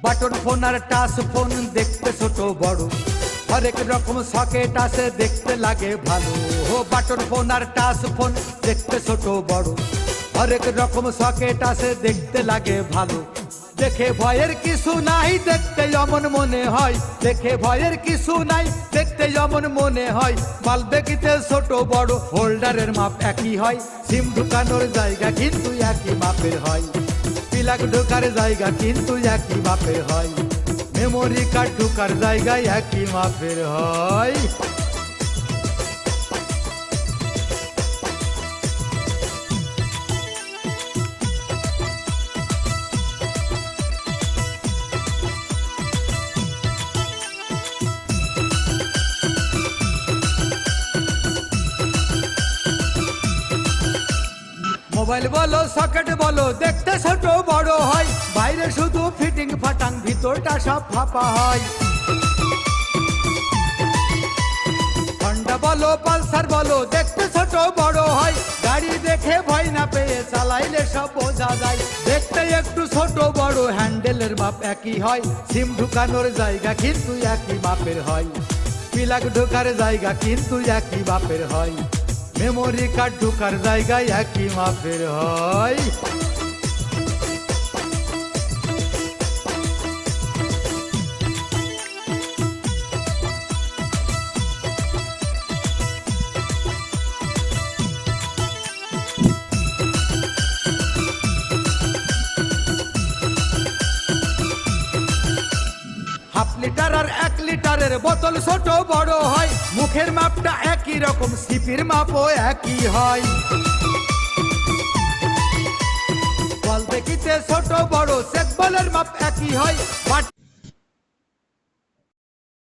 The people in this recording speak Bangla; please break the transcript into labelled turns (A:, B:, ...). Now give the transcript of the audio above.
A: বাটন ফোন আর টাচ ফোন দেখতে ছোট বড়, হরেক রকম সকেট আছে দেখতে লাগে ভালো। ও বাটন ফোন আর টাচ ফোন দেখতে ছোট বড়, হরেক রকম সকেট আছে দেখতে লাগে ভালো। দেখে ভয়ের কিছু নাই দেখতে যেমন মনে হয়, দেখে ভয়ের কিছু নাই দেখতে যেমন মনে হয়। মাল দেখিতে ছোট বড় হোল্ডারের মাপ একই হয়, সিম ঢুকানোর জায়গা কিন্তু একই মাপের হয়। প্লাগ ঢোকার জায়গা কিন্তু একই মাপের হয়, মেমোরি কার্ড ঢোকার জায়গায় একই মাপের হয়। মোবাইল বলো সকেট বলো দেখতে ছোট বড় হয়, বাইরে শুধু ফিটিং ফাটাং ভিতরটা সব ফাঁপা হয়। হন্ডা বলো পালসার বলো দেখতে ছোট বড় হয়, গাড়ি দেখে ভয় না পেয়ে চালাইলে সব বোঝা যায়। দেখতে একটু ছোট বড় হ্যান্ডেলের মাপ একই হয়, সিম ঢুকানোর জায়গা কিন্তু একই মাপের হয়। প্লাগ ঢোকার জায়গা কিন্তু একই মাপের হয়, মেমোরি কার্ড ঢোকার জায়গায় একই মাপের হয়। হাফ লিটার আর 1 লিটারের বোতল ছোট বড় হয়, মুখের মাপটা একই রকম সিপির মাপও একই হয়। বল দেখিতে ছোট বড় চেক বলের মাপ একই হয়।